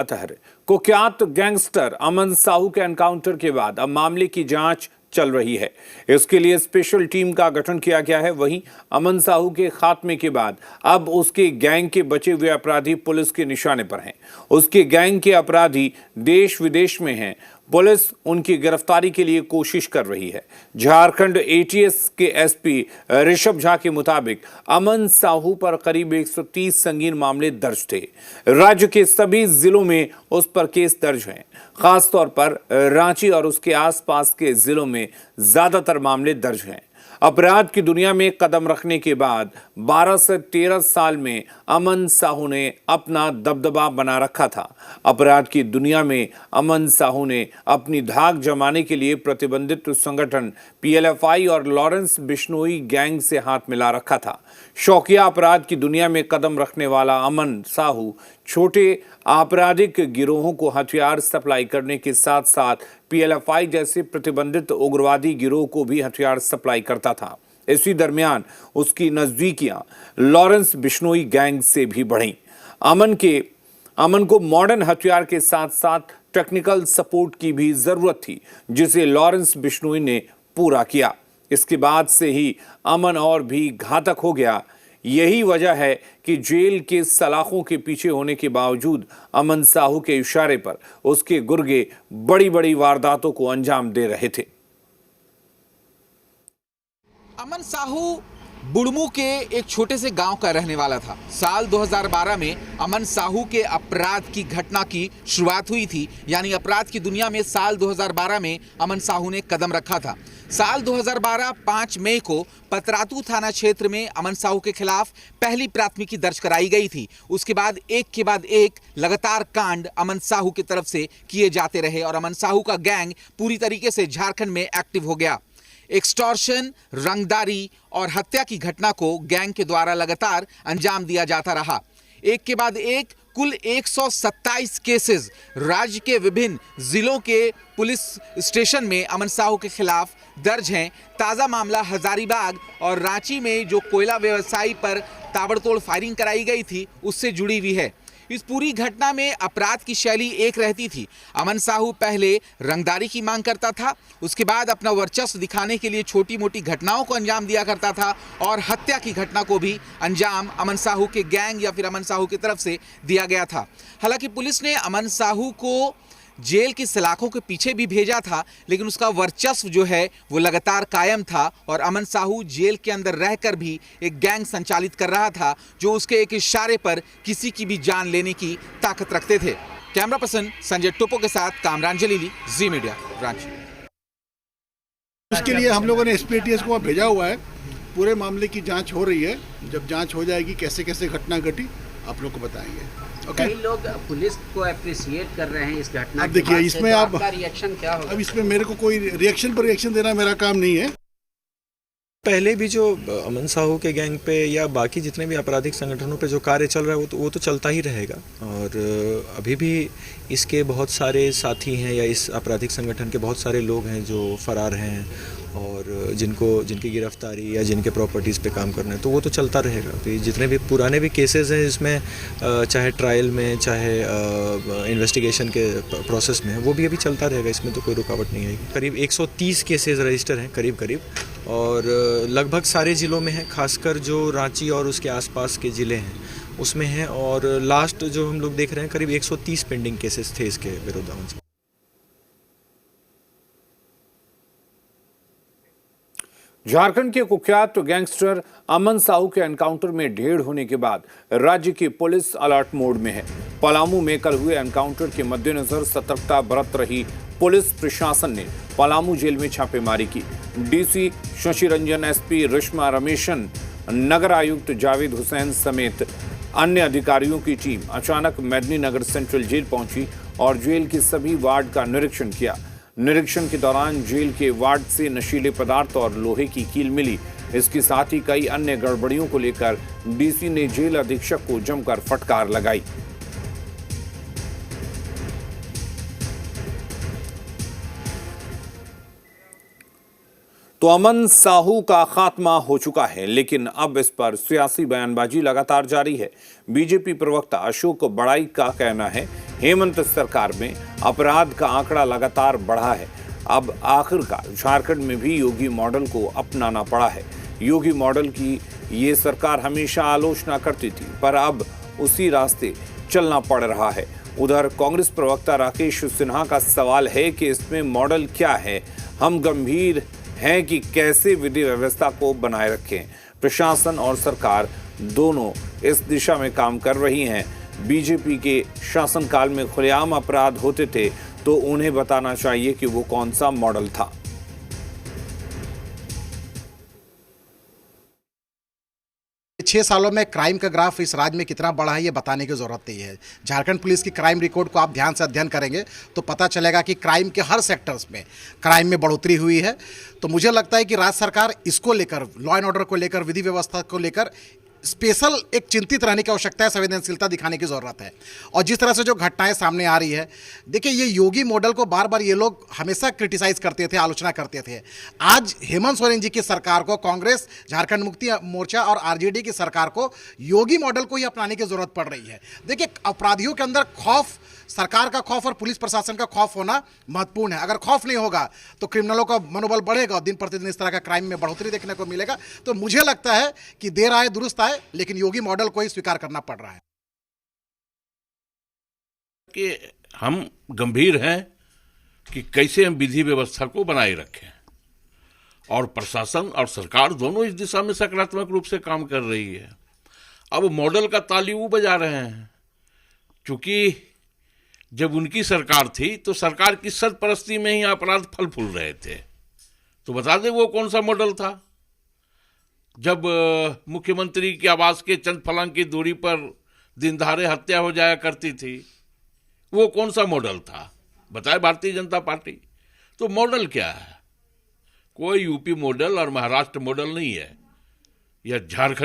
है। कुख्यात गैंगस्टर अमन साहू के एनकाउंटर के बाद अब मामले की जांच चल रही है। इसके लिए स्पेशल टीम का गठन किया गया है। वहीं अमन साहू के खात्मे के बाद अब उसके गैंग के बचे हुए अपराधी पुलिस के निशाने पर हैं। उसके गैंग के अपराधी देश विदेश में हैं। पुलिस उनकी गिरफ्तारी के लिए कोशिश कर रही है। झारखंड एटीएस के एसपी ऋषभ झा के मुताबिक अमन साहू पर करीब 130 संगीन मामले दर्ज थे। राज्य के सभी जिलों में उस पर केस दर्ज हैं। खासतौर पर रांची और उसके आसपास के जिलों में ज्यादातर मामले दर्ज हैं। अपराध की दुनिया में कदम रखने के बाद 12 से 13 साल में अमन साहू ने अपना दबदबा बना रखा था। अपराध की दुनिया में अमन साहू ने अपनी धाक जमाने के लिए प्रतिबंधित संगठन पीएलएफआई और लॉरेंस बिश्नोई गैंग से हाथ मिला रखा था। शौकिया अपराध की दुनिया में कदम रखने वाला अमन साहू छोटे आपराधिक गिरोहों को हथियार सप्लाई करने के साथ साथ पीएलएफआई जैसे प्रतिबंधित उग्रवादी गिरोह को भी हथियार सप्लाई करता था। इसी दरमियान उसकी नजदीकियां लॉरेंस बिश्नोई गैंग से भी बढ़ीं। अमन को मॉडर्न हथियार के साथ साथ टेक्निकल सपोर्ट की भी जरूरत थी, जिसे लॉरेंस बिश्नोई ने पूरा किया। इसके बाद से ही अमन और भी घातक हो गया। यही वजह है कि जेल के सलाखों के पीछे होने के बावजूद अमन साहू के इशारे पर उसके गुर्गे बड़ी बड़ी वारदातों को अंजाम दे रहे थे। अमन साहू बुड़मू के एक छोटे से गांव का रहने वाला था। साल 2012 में अमन साहू के अपराध की घटना की शुरुआत हुई थी, यानी अपराध की दुनिया में साल 2012 में अमन साहू ने कदम रखा था। साल 2012 5 मई को पतरातू थाना क्षेत्र में अमन साहू के खिलाफ पहली प्राथमिकी दर्ज कराई गई थी। उसके बाद एक के बाद एक लगातार कांड अमन साहू की तरफ से किए जाते रहे और अमन साहू का गैंग पूरी तरीके से झारखंड में एक्टिव हो गया। एक्सटॉर्शन, रंगदारी और हत्या की घटना को गैंग के द्वारा लगातार अंजाम दिया जाता रहा। एक के बाद एक कुल 127 केसेस राज्य के विभिन्न जिलों के पुलिस स्टेशन में अमन साहू के खिलाफ दर्ज हैं। ताज़ा मामला हजारीबाग और रांची में जो कोयला व्यवसायी पर ताबड़तोड़ फायरिंग कराई गई थी उससे जुड़ी हुई है। इस पूरी घटना में अपराध की शैली एक रहती थी। अमन साहू पहले रंगदारी की मांग करता था, उसके बाद अपना वर्चस्व दिखाने के लिए छोटी मोटी घटनाओं को अंजाम दिया करता था और हत्या की घटना को भी अंजाम अमन साहू के गैंग या फिर अमन साहू की तरफ से दिया गया था। हालांकि पुलिस ने अमन साहू को जेल की सलाखों के पीछे भी भेजा था, लेकिन उसका वर्चस्व जो है वो लगातार कायम था और अमन साहू जेल के अंदर रहकर भी एक गैंग संचालित कर रहा था जो उसके एक इशारे पर किसी की भी जान लेने की ताकत रखते थे। कैमरा पर्सन संजय टोपो के साथ कामरान जलीली, जी मीडिया, रांची। उसके लिए हम लोगों ने एसपीटीएस को भेजा हुआ है। पूरे मामले की जांच हो रही है। जब जांच हो जाएगी कैसे कैसे घटना घटी आप लोग को बताएंगे। कई लोग पुलिस को अप्रिशिएट कर रहे हैं इस घटना। अब देखिए इसमें आपका रिएक्शन क्या होगा? अब इसमें मेरे को कोई रिएक्शन देना मेरा काम नहीं है। पहले भी जो अमन साहू के गैंग पे या बाकी जितने भी आपराधिक संगठनों पे जो कार्य चल रहा है वो तो चलता ही रहेगा और अभी भी इसके बहुत सारे साथी हैं या इस आपराधिक संगठन के बहुत सारे लोग हैं जो फरार हैं और जिनकी गिरफ्तारी या जिनके प्रॉपर्टीज़ पे काम करना है तो वो तो चलता रहेगा। तो जितने भी पुराने भी केसेस हैं इसमें चाहे ट्रायल में चाहे इन्वेस्टिगेशन के प्रोसेस में वो भी अभी चलता रहेगा। इसमें तो कोई रुकावट नहीं आएगी। करीब 130 केसेस रजिस्टर हैं करीब और लगभग सारे ज़िलों में है, खासकर जो रांची और उसके आसपास के ज़िले हैं उसमें हैं और लास्ट जो हम लोग देख रहे हैं करीब 130 पेंडिंग केसेस थे इसके विरुद्ध। झारखंड के कुख्यात गैंगस्टर अमन साहू के एनकाउंटर में ढेर होने के बाद राज्य की पुलिस अलर्ट मोड में है। पलामू में कल हुए एनकाउंटर के मद्देनजर सतर्कता बरत रही पुलिस प्रशासन ने पलामू जेल में छापेमारी की। डीसी शशि रंजन, एसपी रिश्मा रमेशन, नगर आयुक्त जावेद हुसैन समेत अन्य अधिकारियों की टीम अचानक मेदिनीनगर सेंट्रल जेल पहुंची और जेल के सभी वार्ड का निरीक्षण किया। निरीक्षण के दौरान जेल के वार्ड से नशीले पदार्थ और लोहे की कील मिली। इसके साथ ही कई अन्य गड़बड़ियों को लेकर डीसी ने जेल अधीक्षक को जमकर फटकार लगाई। तो अमन साहू का खात्मा हो चुका है, लेकिन अब इस पर सियासी बयानबाजी लगातार जारी है। बीजेपी प्रवक्ता अशोक बड़ाई का कहना है, हेमंत सरकार में अपराध का आंकड़ा लगातार बढ़ा है। अब आखिरकार झारखंड में भी योगी मॉडल को अपनाना पड़ा है। योगी मॉडल की ये सरकार हमेशा आलोचना करती थी, पर अब उसी रास्ते चलना पड़ रहा है। उधर कांग्रेस प्रवक्ता राकेश सिन्हा का सवाल है कि इसमें मॉडल क्या है। हम गंभीर हैं कि कैसे विधि व्यवस्था को बनाए रखें। प्रशासन और सरकार दोनों इस दिशा में काम कर रही हैं। बीजेपी के शासनकाल में खुलेआम अपराध होते थे, तो उन्हें बताना चाहिए कि वो कौन सा मॉडल था। 6 सालों में क्राइम का ग्राफ इस राज्य में कितना बढ़ा है ये बताने की ज़रूरत नहीं है। झारखंड पुलिस की क्राइम रिकॉर्ड को आप ध्यान से अध्ययन करेंगे तो पता चलेगा कि क्राइम के हर सेक्टर्स में क्राइम में बढ़ोतरी हुई है। तो मुझे लगता है कि राज्य सरकार इसको लेकर, लॉ एंड ऑर्डर को लेकर, विधि व्यवस्था को लेकर स्पेशल एक चिंतित रहने की आवश्यकता है, संवेदनशीलता दिखाने की ज़रूरत है। और जिस तरह से जो घटनाएं सामने आ रही है, देखिए ये योगी मॉडल को बार बार ये लोग हमेशा क्रिटिसाइज करते थे, आलोचना करते थे। आज हेमंत सोरेन जी की सरकार को, कांग्रेस, झारखंड मुक्ति मोर्चा और आरजेडी की सरकार को योगी मॉडल को ही अपनाने की ज़रूरत पड़ रही है। देखिए अपराधियों के अंदर खौफ, सरकार का खौफ और पुलिस प्रशासन का खौफ होना महत्वपूर्ण है। अगर खौफ नहीं होगा तो क्रिमिनलों का मनोबल बढ़ेगा और दिन प्रतिदिन इस तरह का क्राइम में बढ़ोतरी देखने को मिलेगा। तो मुझे लगता है कि देर आए दुरुस्त आए, लेकिन योगी मॉडल को ही स्वीकार करना पड़ रहा है कि हम गंभीर हैं कि कैसे हम विधि व्यवस्था को बनाए रखें, और प्रशासन और सरकार दोनों इस दिशा में सकारात्मक रूप से काम कर रही है। अब मॉडल का ताली वो बजा रहे हैं, क्योंकि जब उनकी सरकार थी तो सरकार की सरपरस्ती में ही अपराध फल फूल रहे थे। तो बता दें वो कौन सा मॉडल था। जब मुख्यमंत्री के आवास के चंद फलंग की दूरी पर दिन दहाड़े हत्या हो जाया करती थी, वो कौन सा मॉडल था, बताए भारतीय जनता पार्टी। तो मॉडल क्या है? कोई यूपी मॉडल और महाराष्ट्र मॉडल नहीं है, यह झारखंड